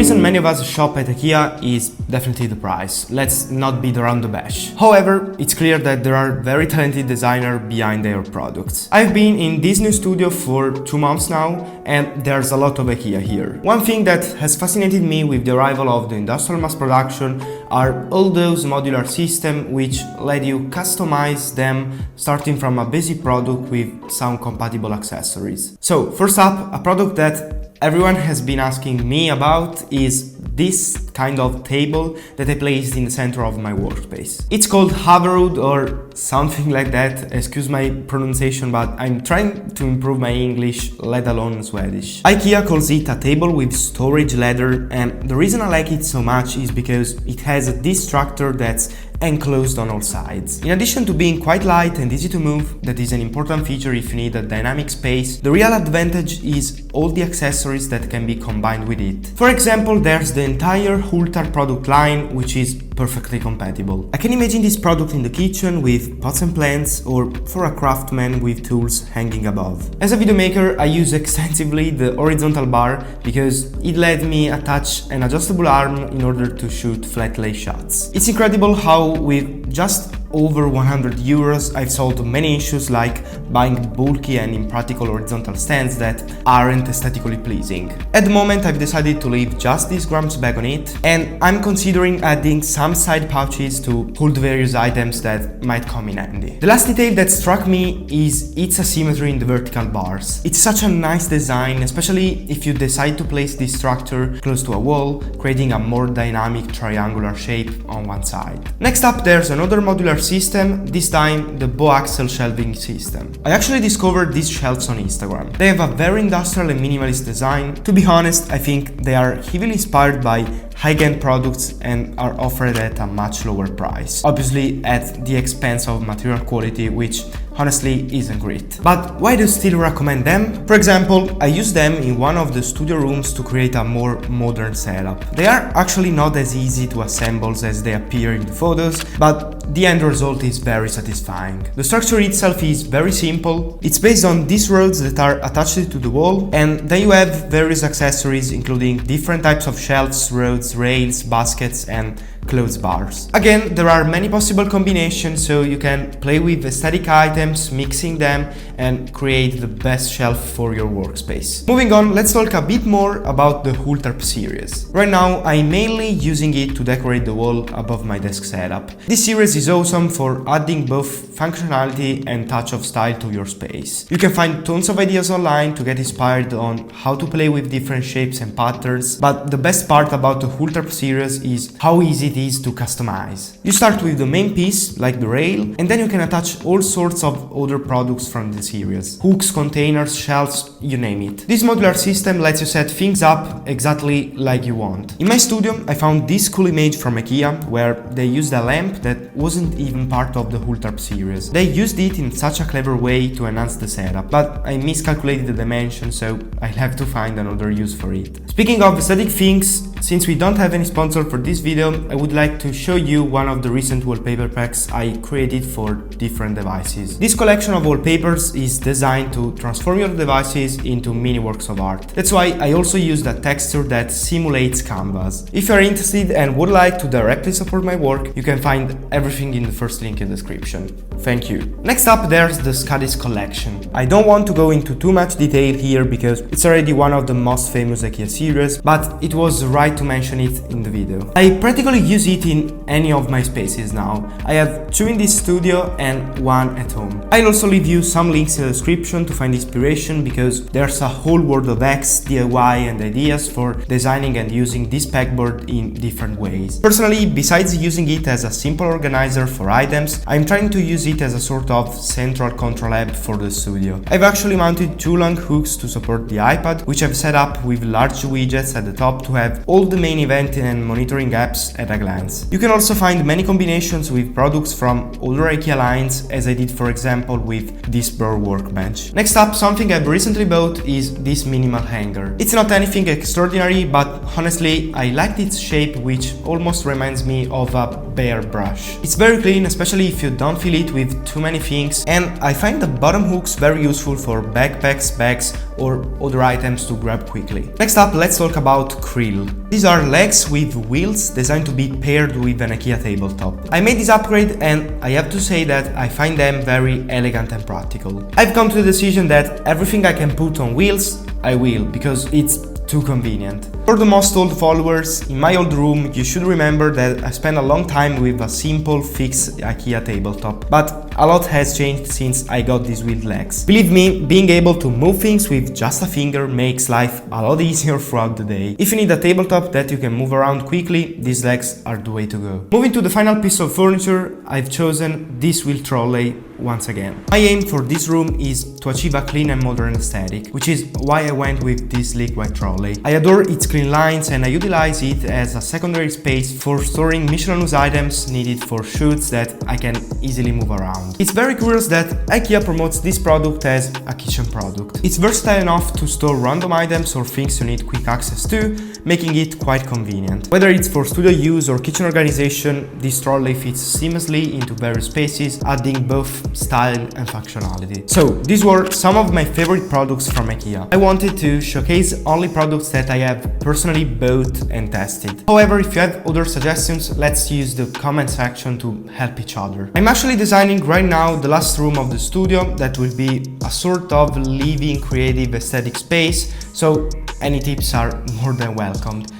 reason many of us shop at IKEA is definitely the price. Let's not beat around the bush. However, it's clear that there are very talented designers behind their products. I've been in this new studio for 2 months now, and there's a lot of IKEA here. One thing that has fascinated me with the arrival of the industrial mass production are all those modular systems which let you customize them starting from a basic product with some compatible accessories. So, first up, a product that everyone has been asking me about is this kind of table that I placed in the center of my workspace. It's called Haverwood or something like that, excuse my pronunciation, but I'm trying to improve my English, let alone Swedish. IKEA calls it a table with storage ladder, and the reason I like it so much is because it has this structure that's enclosed on all sides. In addition to being quite light and easy to move, that is an important feature if you need a dynamic space, the real advantage is all the accessories that can be combined with it. For example, there's the entire Hultar product line, which is perfectly compatible. I can imagine this product in the kitchen with pots and plants, or for a craftsman with tools hanging above. As a video maker, I use extensively the horizontal bar because it let me attach an adjustable arm in order to shoot flat lay shots. It's incredible how with just over 100 euros I've solved many issues like buying bulky and impractical horizontal stands that aren't aesthetically pleasing. At the moment I've decided to leave just this grams bag on it, and I'm considering adding some side pouches to hold various items that might come in handy. The last detail that struck me is its asymmetry in the vertical bars. It's such a nice design, especially if you decide to place this structure close to a wall, creating a more dynamic triangular shape on one side. Next up, there's another modular system, this time the bow-axle shelving system. I actually discovered these shelves on Instagram. They have a very industrial and minimalist design. To be honest, I think they are heavily inspired by high-end products and are offered at a much lower price. Obviously at the expense of material quality, which honestly isn't great. But why do I still recommend them? For example, I use them in one of the studio rooms to create a more modern setup. They are actually not as easy to assemble as they appear in the photos, but the end result is very satisfying. The structure itself is very simple. It's based on these rods that are attached to the wall, and then you have various accessories including different types of shelves, rods, rails, baskets, and clothes bars. Again, there are many possible combinations, so you can play with aesthetic items, mixing them, and create the best shelf for your workspace. Moving on, let's talk a bit more about the Hultar series. Right now, I'm mainly using it to decorate the wall above my desk setup. This series is awesome for adding both functionality and touch of style to your space. You can find tons of ideas online to get inspired on how to play with different shapes and patterns, but the best part about the Hultar series is how easy it is to customize. You start with the main piece, like the rail, and then you can attach all sorts of other products from the series. Hooks, containers, shelves, you name it. This modular system lets you set things up exactly like you want. In my studio, I found this cool image from IKEA where they used a lamp that wasn't even part of the Hultar series. They used it in such a clever way to enhance the setup, but I miscalculated the dimensions, so I'll have to find another use for it. Speaking of aesthetic things, since we don't have any sponsor for this video, I would like to show you one of the recent wallpaper packs I created for different devices. This collection of wallpapers is designed to transform your devices into mini works of art. That's why I also used a texture that simulates canvas. If you are interested and would like to directly support my work, you can find everything in the first link in the description. Thank you. Next up, there's the Scudis collection. I don't want to go into too much detail here because it's already one of the most famous IKEA series, but it was right to mention it in the video. I practically use it in any of my spaces now. I have 2 in this studio and 1 at home. I'll also leave you some links in the description to find inspiration because there's a whole world of hacks, DIY and ideas for designing and using this pegboard in different ways. Personally, besides using it as a simple organizer for items, I'm trying to use it as a sort of central control hub for the studio. I've actually mounted 2 long hooks to support the iPad, which I've set up with large widgets at the top to have all the main event and monitoring apps at a glance. You can also find many combinations with products from older IKEA lines, as I did for example with this Burr workbench. Next up, something I've recently bought is this minimal hanger. It's not anything extraordinary, but honestly I liked its shape, which almost reminds me of a bear brush. It's very clean, especially if you don't fill it with too many things, and I find the bottom hooks very useful for backpacks, bags, or other items to grab quickly. Next up, let's talk about krill. These are legs with wheels designed to be paired with an IKEA tabletop. I made this upgrade and I have to say that I find them very elegant and practical. I've come to the decision that everything I can put on wheels, I will, because it's too convenient. For the most old followers, in my old room, you should remember that I spent a long time with a simple fixed IKEA tabletop, but a lot has changed since I got these wheeled legs. Believe me, being able to move things with just a finger makes life a lot easier throughout the day. If you need a tabletop that you can move around quickly, these legs are the way to go. Moving to the final piece of furniture, I've chosen this wheel trolley once again. My aim for this room is to achieve a clean and modern aesthetic, which is why I went with this sleek white trolley. I adore its clean lines and I utilize it as a secondary space for storing miscellaneous items needed for shoots that I can easily move around. It's very curious that IKEA promotes this product as a kitchen product. It's versatile enough to store random items or things you need quick access to, making it quite convenient. Whether it's for studio use or kitchen organization, this trolley fits seamlessly into various spaces, adding both style and functionality. So, these were some of my favorite products from IKEA. I wanted to showcase only products that I have personally bought and tested. However, if you have other suggestions, let's use the comment section to help each other. I'm actually designing right now the last room of the studio that will be a sort of living creative aesthetic space, so any tips are more than welcomed.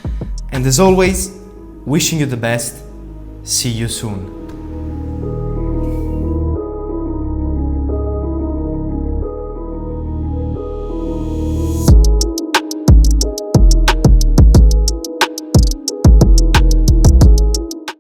And as always, wishing you the best. See you soon.